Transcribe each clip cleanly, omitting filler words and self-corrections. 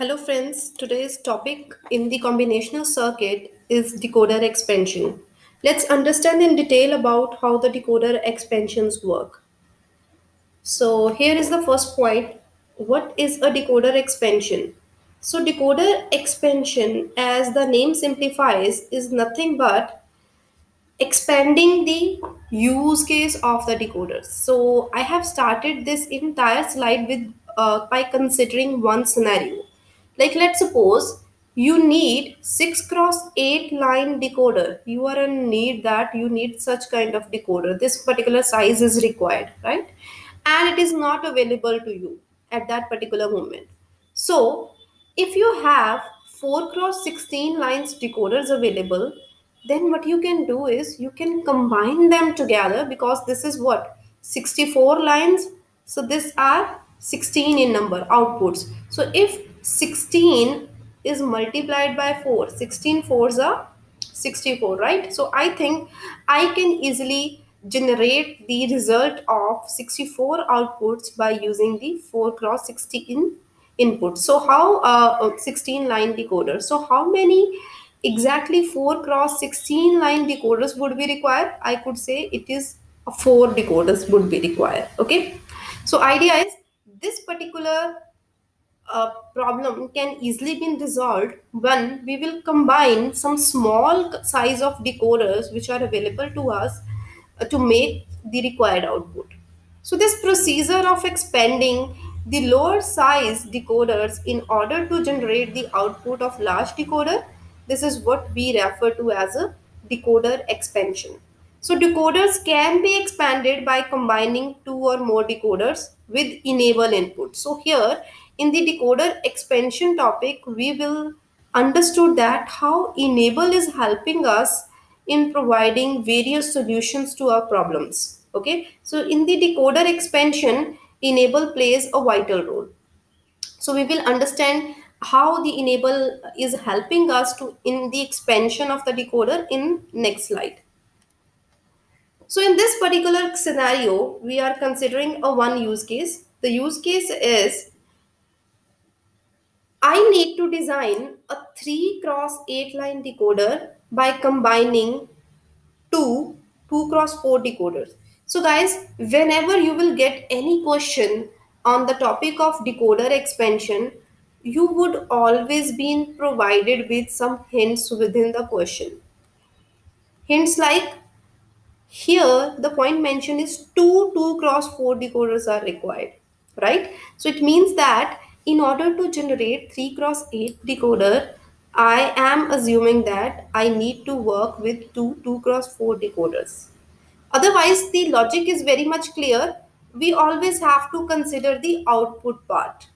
Hello friends, today's topic in the combinational circuit is decoder expansion. Let's understand in detail about how the decoder expansions work. So here is the first point. What is a decoder expansion? So decoder expansion, as the name simplifies, is nothing but expanding the use case of the decoders. So I have started this entire slide with by considering one scenario. Like let's suppose you need 6 cross 8 line decoder. You are in need that you need such kind of decoder. This particular size is required, right? And it is not available to you at that particular moment. So if you have 4 cross 16 lines decoders available, then what you can do is you can combine them together because this is what 64 lines, so these are 16 in number outputs. So if 16 is multiplied by 4, 16 fours are 64, right? So I think I can easily generate the result of 64 outputs by using the 4 cross 16 input. So how 16 line decoder, so how many exactly 4 cross 16 line decoders would be required? I could say it is 4 decoders would be required. Okay, so idea is this particular problem can easily be resolved when we will combine some small size of decoders which are available to us to make the required output. So this procedure of expanding the lower size decoders in order to generate the output of large decoder, this is what we refer to as a decoder expansion. So decoders can be expanded by combining two or more decoders with enable input. So here in the decoder expansion topic, we will understood that how enable is helping us in providing various solutions to our problems. Okay, so in the decoder expansion, enable plays a vital role. So we will understand how the enable is helping us to in the expansion of the decoder in next slide. So in this particular scenario, we are considering a one use case. The use case is I need to design a 3 cross 8 line decoder by combining two 2 cross 4 decoders. So guys, whenever you will get any question on the topic of decoder expansion, you would always be provided with some hints within the question. Hints like here, the point mentioned is two cross 4 decoders are required, right? So it means that in order to generate 3 cross 8 decoder, I am assuming that I need to work with two cross 4 decoders. Otherwise, the logic is very much clear. We always have to consider the output part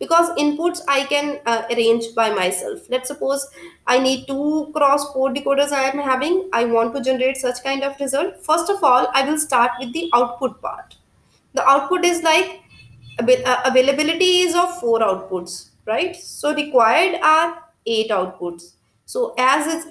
because inputs I can arrange by myself. Let's suppose I need 2 cross 4 decoders I am having. I want to generate such kind of result. First of all, I will start with the output part. The output is like availability is of 4 outputs, right? So required are 8 outputs. So as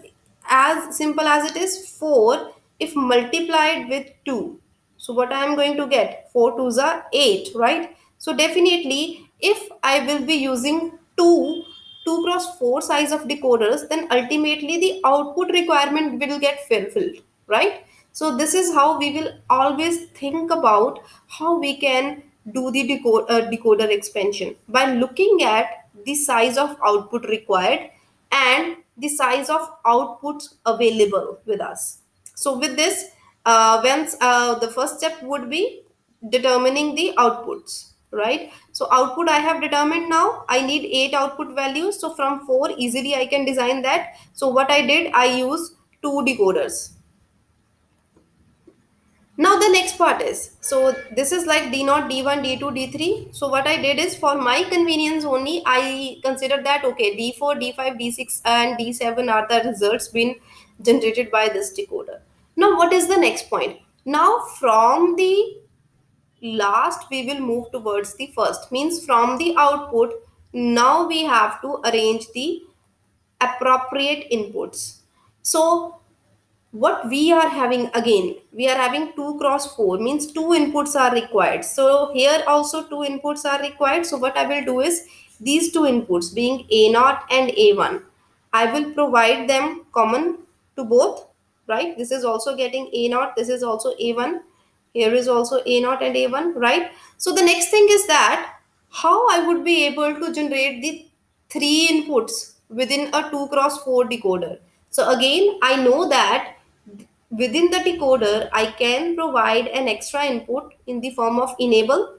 simple as it is 4 if multiplied with 2, so what I am going to get 4 twos are 8, right? So definitely if I will be using 2 cross 4 size of decoders, then ultimately the output requirement will get fulfilled, right? So this is how we will always think about how we can do the decoder expansion by looking at the size of output required and the size of outputs available with us. So with this, once the first step would be determining the outputs, right? So output I have determined. Now I need 8 output values, so from 4 easily I can design that. So what I did, I use 2 decoders. Now the next part is, so this is like D0, D1, D2, D3. So what I did is for my convenience only, I considered that okay, D4, D5, D6 and D7 are the results being generated by this decoder. Now what is the next point? Now from the last we will move towards the first, means from the output, now we have to arrange the appropriate inputs. So what we are having, again we are having 2 cross 4 means two inputs are required. So here also two inputs are required. So what I will do is, these two inputs being a0 and a1, I will provide them common to both, right? This is also getting a0, this is also a1, here is also a0 and a1, right? So the next thing is that how I would be able to generate the three inputs within a 2 cross 4 decoder. So again, I know that within the decoder, I can provide an extra input in the form of enable,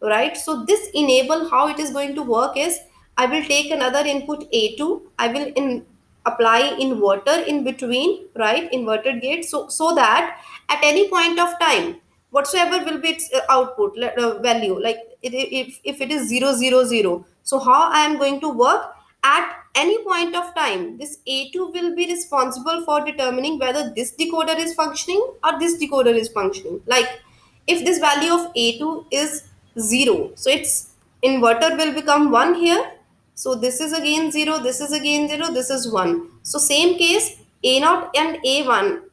right? So this enable, how it is going to work is, I will take another input a2, I will apply inverter in between, right? Inverted gate, so that at any point of time, whatsoever will be its output value, like if it is 000, so how I am going to work, at any point of time this a2 will be responsible for determining whether this decoder is functioning or this decoder is functioning. Like if this value of a2 is 0, so its inverter will become 1 here. So this is again 0, this is again 0, this is 1. So same case, a0 and a1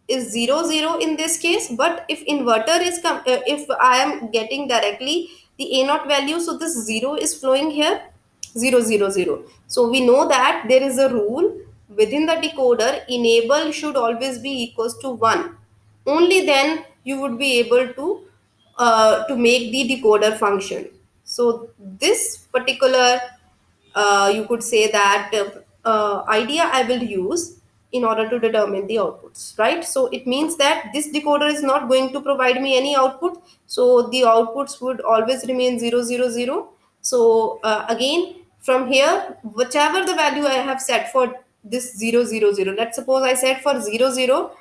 is 0 0 in this case. But if inverter is if I am getting directly the a naught value, so this 0 is flowing here, 0 0 0. So we know that there is a rule within the decoder, enable should always be equals to 1. Only then you would be able to make the decoder function. So this particular, you could say that, idea I will use in order to determine the outputs, right? So it means that this decoder is not going to provide me any output, so the outputs would always remain 0 0 0. So again, from here, whichever the value I have set for this 0 0 0, let's suppose I set for 0 0,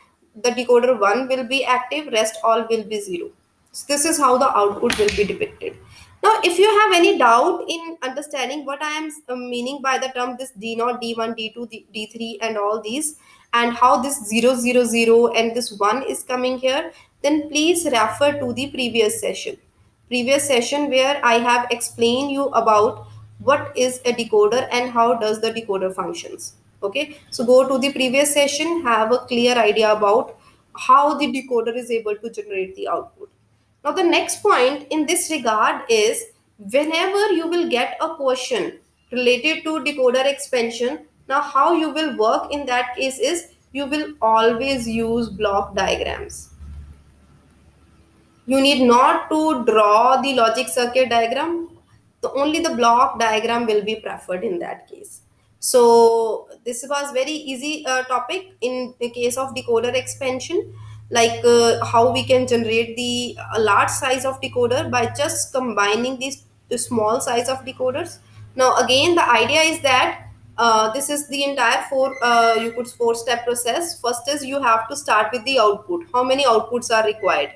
the decoder 1 will be active, rest all will be 0. So this is how the output will be depicted. Now, if you have any doubt in understanding what I am meaning by the term this D0, D1, D2, D3 and all these, and how this 0 0 0 and this 1 is coming here, then please refer to the previous session. Previous session where I have explained you about what is a decoder and how does the decoder functions. Okay, so go to the previous session, have a clear idea about how the decoder is able to generate the output. Now, the next point in this regard is, whenever you will get a question related to decoder expansion, now how you will work in that case is, you will always use block diagrams. You need not to draw the logic circuit diagram. Only the block diagram will be preferred in that case. So this was very easy topic in the case of decoder expansion, like how we can generate the large size of decoder by just combining these the small size of decoders. Now again, the idea is that this is the entire you could four step process. First is, you have to start with the output, how many outputs are required.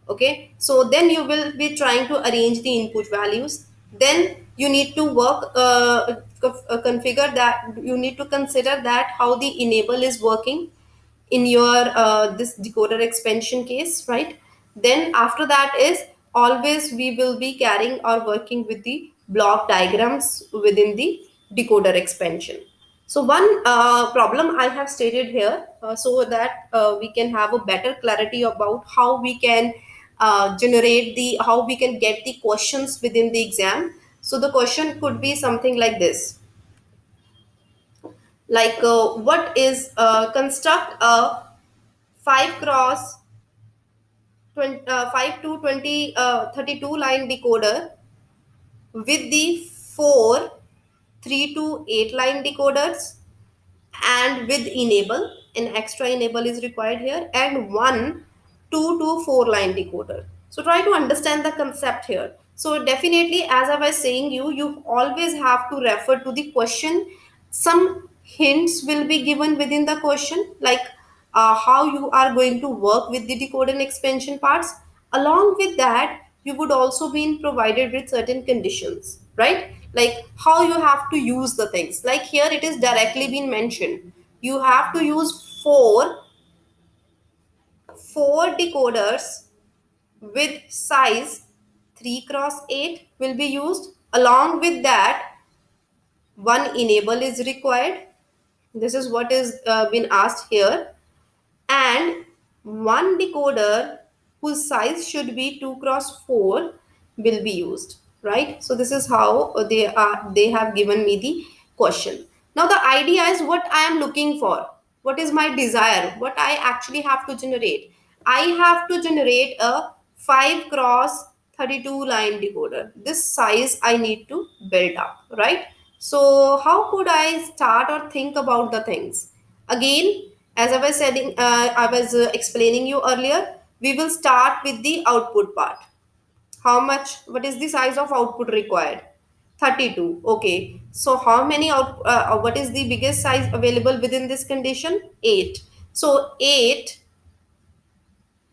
Okay, so then you will be trying to arrange the input values. Then you need to configure that, you need to consider that how the enable is working in your this decoder expansion case, right? Then after that is, always we will be carrying or working with the block diagrams within the decoder expansion. So one problem I have stated here, so that we can have a better clarity about how we can generate the, how we can get the questions within the exam. So the question could be something like this, like what is construct a 5 cross 5 to 20 32 line decoder with the 4 3 to 8 line decoders, and with enable, an extra enable is required here, and one 2 to 4 line decoder. So try to understand the concept here. So definitely, as I was saying, you always have to refer to the question. Some hints will be given within the question, like how you are going to work with the decode and expansion parts. Along with that, you would also be provided with certain conditions, right? Like how you have to use the things. Like here it is directly been mentioned. You have to use four decoders with size 3 cross 8 will be used. Along with that, one enable is required, This is what is been asked here. And one decoder whose size should be 2 cross 4 will be used, right? So this is how they have given me the question. Now the idea is what I am looking for, what is my desire, what I actually have to generate. I have to generate a 5 cross 32 line decoder. This size I need to build up, right? So how could I start or think about the things? Again, as I was saying, I was explaining you earlier, we will start with the output part. How much, what is the size of output required? 32. Okay. So how many what is the biggest size available within this condition? 8. So 8,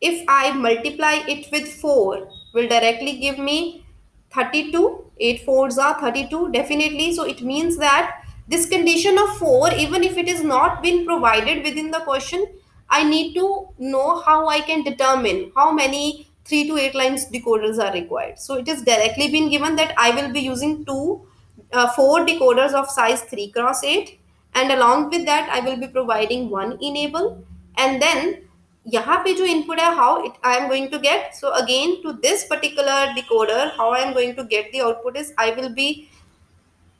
if I multiply it with 4, will directly give me 32. 8 fours are 32, definitely. So it means that this condition of 4, even if it is not been provided within the question, I need to know how I can determine how many 3 to 8 lines decoders are required. So it is directly been given that I will be using 4 decoders of size 3 cross 8, and along with that I will be providing one enable. And then यहाँ पे जो input है, how it I am going to get. So again, to this particular decoder, how I am going to get the output is I will be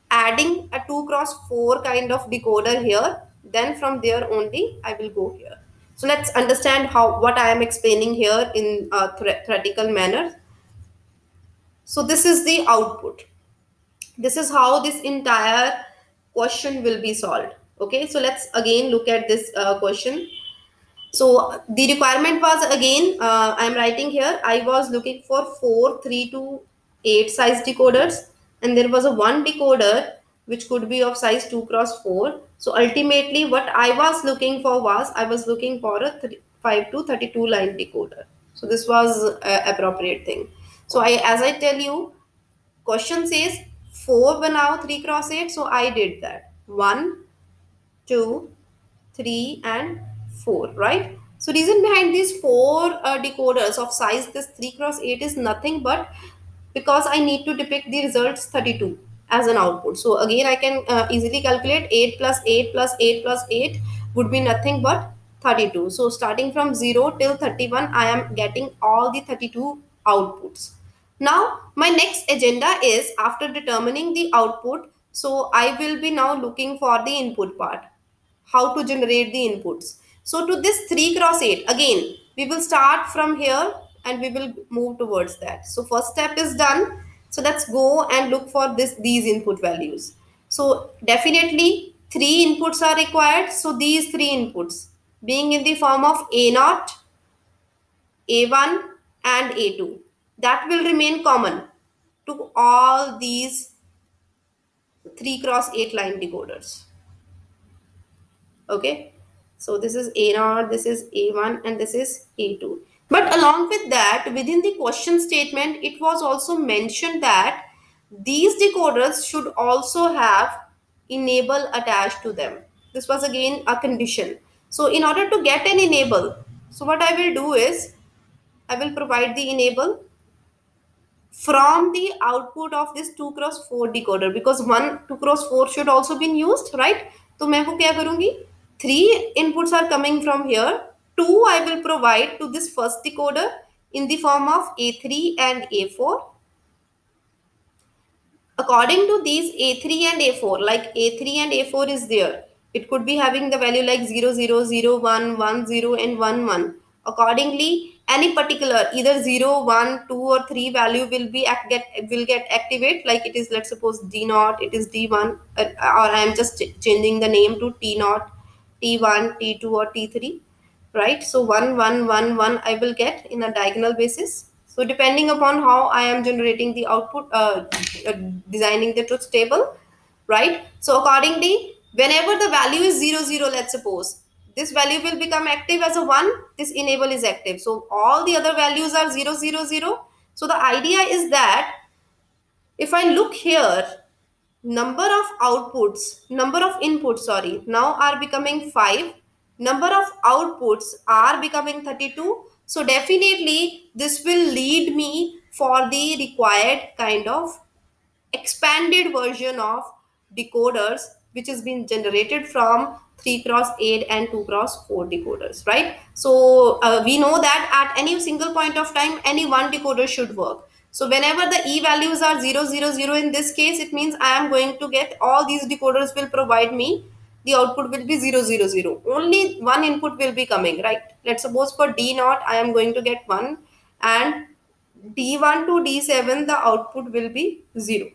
adding a 2 cross 4 kind of decoder here. Then from there only I will go here. So let's understand how what I am explaining here in a theoretical manner. So this is the output. This is how this entire question will be solved. Okay, so let's again look at this question. So the requirement was again, I'm writing here, I was looking for 4 3 to 8 size decoders, and there was a one decoder which could be of size 2 cross 4. So ultimately what I was looking for was, I was looking for a 5 to 32 line decoder. So this was appropriate thing. So I, as I tell you, question says 4 banao 3 cross 8. So I did that. 1, 2, 3 and 4, right? So reason behind these four decoders of size this 3 cross 8 is nothing but because I need to depict the results 32 as an output. So again I can easily calculate 8 plus 8 plus 8 plus 8 would be nothing but 32. So starting from 0 till 31 I am getting all the 32 outputs. Now my next agenda is, after determining the output, so I will be now looking for the input part, how to generate the inputs. So to this 3 cross 8, again, we will start from here and we will move towards that. So first step is done. So let's go and look for these input values. So definitely 3 inputs are required. So these 3 inputs being in the form of A naught, A1 and A2, that will remain common to all these 3 cross 8 line decoders. Okay, so this is a naught, this is a1 and this is a2. But along with that, within the question statement it was also mentioned that these decoders should also have enable attached to them. This was again a condition. So in order to get an enable, so what I will do is I will provide the enable from the output of this 2 cross 4 decoder, because one 2 cross 4 should also be used, right? तो मैं वो क्या करूंगी, 3 inputs are coming from here, 2 I will provide to this first decoder in the form of A3 and A4. According to these A3 and A4, like A3 and A4 is there, it could be having the value like 0 0 0 1 1 0 and 1 1. Accordingly, any particular either 0 1 2 or 3 value will be will get activate, like it is, let's suppose D naught, it is D1, or I am just changing the name to T naught, T1, T2 or T3, right? So 1 1 1 1 I will get in a diagonal basis. So depending upon how I am generating the output, uh, designing the truth table, right? So accordingly, whenever the value is 0 0, let's suppose this value will become active as a 1, this enable is active, so all the other values are 0 0 0. So the idea is that if I look here, number of outputs, number of inputs, sorry, now are becoming 5, number of outputs are becoming 32. So definitely this will lead me for the required kind of expanded version of decoders which is being generated from 3 cross 8 and 2 cross 4 decoders, right? So we know that at any single point of time, any one decoder should work. So whenever the E values are 000 in this case, it means I am going to get all these decoders will provide me, the output will be 000. Only one input will be coming, right? Let's suppose for D naught, I am going to get 1, and D1 to D7, the output will be 0.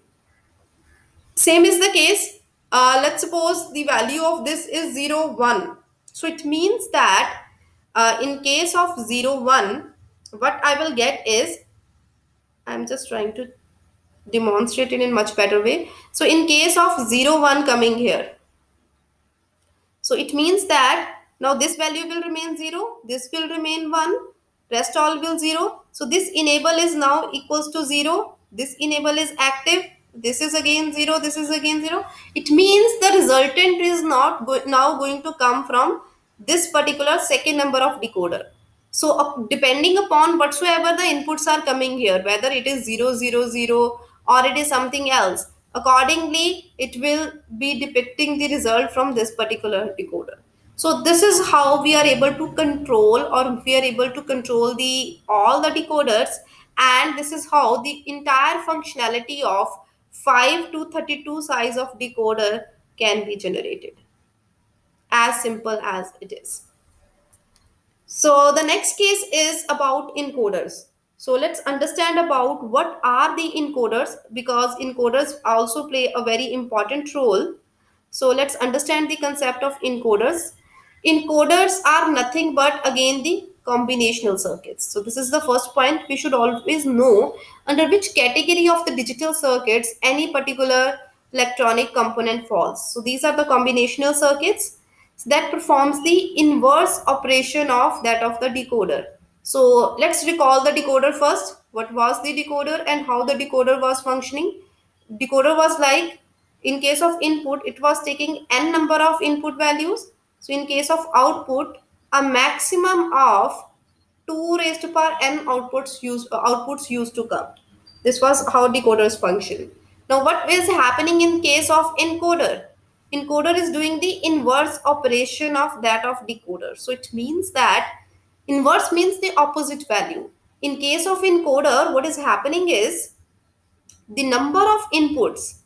Same is the case. Let's suppose the value of this is 0, 1. So it means that in case of 0, 1, what I will get is, I'm just trying to demonstrate it in much better way. So in case of 0, 1 coming here, so it means that now this value will remain 0, this will remain 1, rest all will 0. So this enable is now equals to 0, this enable is active, this is again 0, this is again 0. It means the resultant is not now going to come from this particular second number of decoder. So depending upon whatsoever the inputs are coming here, whether it is 000 or it is something else, accordingly it will be depicting the result from this particular decoder. So this is how we are able to control, or we are able to control the all the decoders, and this is how the entire functionality of 5 to 32 size of decoder can be generated, as simple as it is. So the next case is about encoders. So let's understand about what are the encoders, because encoders also play a very important role. So let's understand the concept of encoders. Encoders are nothing but again the combinational circuits. So this is the first point. We should always know under which category of the digital circuits any particular electronic component falls. So these are the combinational circuits that performs the inverse operation of that of the decoder. So let's recall the decoder first. What was the decoder and how the decoder was functioning? Decoder was like, in case of input, it was taking n number of input values. So in case of output, a maximum of 2 raised to power n outputs used to come. This was how decoders function. Now what is happening in case of encoder? Encoder is doing the inverse operation of that of decoder. So it means that inverse means the opposite value. In case of encoder, what is happening is the number of inputs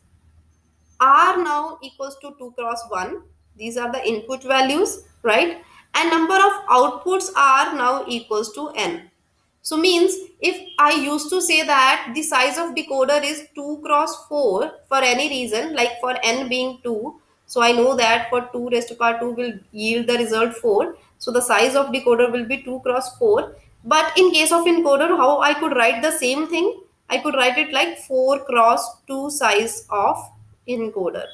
are now equals to 2 cross 1. These are the input values, right? And number of outputs are now equals to n. So means if I used to say that the size of decoder is 2 cross 4 for any reason, like for n being 2, so I know that for 2 raised to power 2 will yield the result 4. So the size of decoder will be 2 cross 4. But in case of encoder, how I could write the same thing? I could write it like 4 cross 2 size of encoder.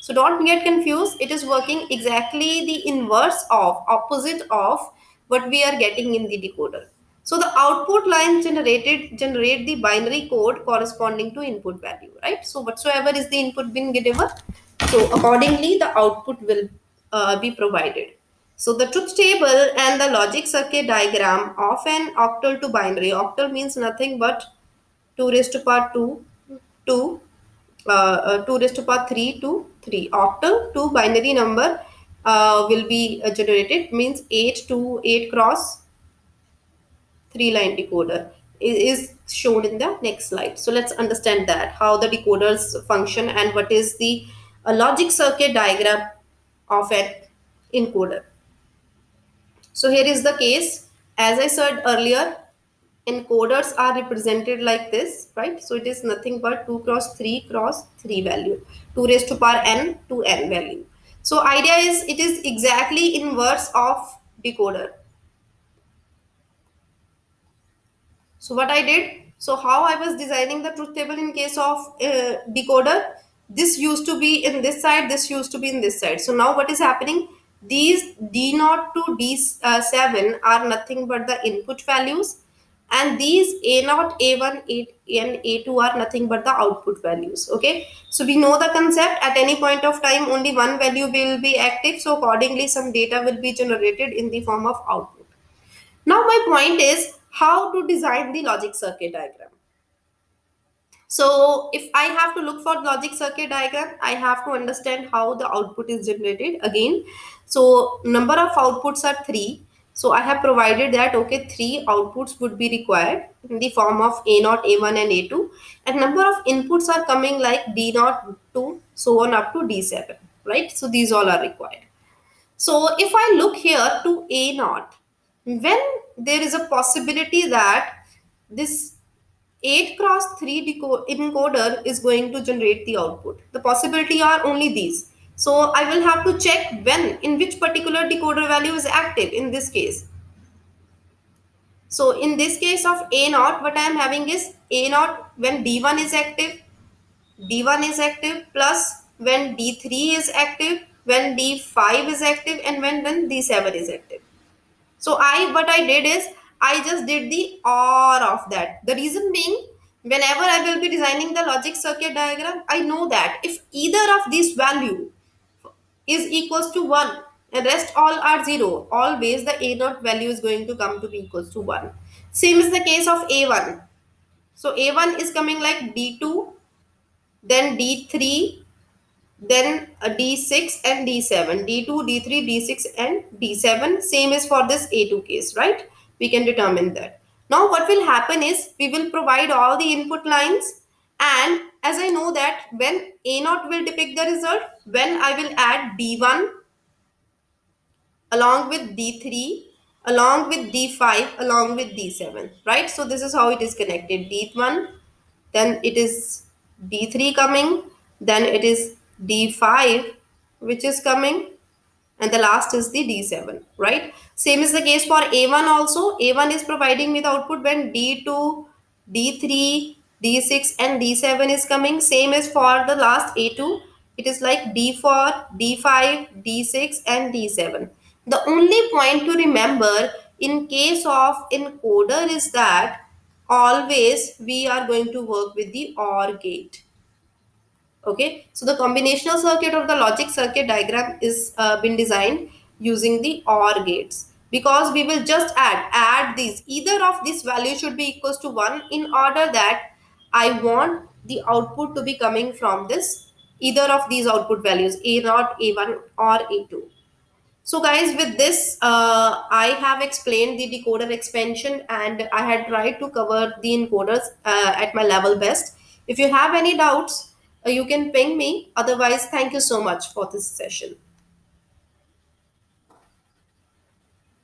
So don't get confused. It is working exactly the inverse of, opposite of what we are getting in the decoder. So the output lines generate the binary code corresponding to input value, right? So whatsoever is the input being delivered, so accordingly the output will be provided. So the truth table and the logic circuit diagram of an octal to binary. Octal means nothing but 2 raised to power 2, 2, 2 raised to power 3 to 3. Octal to binary number will be generated, means 8 to 8 cross 3 line decoder is shown in the next slide. So let's understand that how the decoders function and what is the logic circuit diagram of an encoder. So here is the case. As I said earlier, encoders are represented like this, right? So it is nothing but 2 cross 3 value, 2 raised to power n to n value. So idea is it is exactly inverse of decoder. So what I did, so how I was designing the truth table in case of decoder, this used to be in this side, this used to be in this side. So now what is happening? These D0 to D7 are nothing but the input values, and these A0, A1, and A2 are nothing but the output values. Okay, so we know the concept. At any point of time, only one value will be active. So accordingly, some data will be generated in the form of output. Now my point is how to design the logic circuit diagram. So if I have to look for logic circuit diagram, I have to understand how the output is generated again. So number of outputs are three. So I have provided that, okay, three outputs would be required in the form of A0, A1 and A2. And number of inputs are coming like D0 to so on up to D7, right? So these all are required. So if I look here to A0, when there is a possibility that this 8 cross 3 encoder is going to generate the output. The possibility are only these. So I will have to check when, in which particular decoder value is active in this case. So in this case of A naught, what I am having is A naught when D1 is active, D1 is active, plus when D3 is active, when D5 is active, and when then D7 is active. So what I did is I just did the OR of that. The reason being, whenever I will be designing the logic circuit diagram, I know that if either of these value is equals to 1 and rest all are 0, always the A naught value is going to come to be equals to 1. Same is the case of A1. So A1 is coming like D2, then D3, then a D6 and D7, D2, D3, D6 and D7. Same is for this A2 case, right? We can determine that. Now what will happen is we will provide all the input lines, and as I know that when A0 will depict the result, when I will add D1 along with D3 along with D5 along with D7, right? So this is how it is connected. D1, then it is D3 coming, then it is D5 which is coming, and the last is the D7, right? Same is the case for A1 also. A1 is providing me the output when D2, D3, D6 and D7 is coming. Same as for the last A2. It is like D4, D5, D6 and D7. The only point to remember in case of encoder is that always we are going to work with the OR gate. Okay, so the combinational circuit or the logic circuit diagram is been designed using the OR gates, because we will just add these, either of these values should be equals to 1 in order that I want the output to be coming from this either of these output values, A0, A1 or A2. So guys, with this, I have explained the decoder expansion and I had tried to cover the encoders at my level best. If you have any doubts, you can ping me. Otherwise, thank you so much for this session.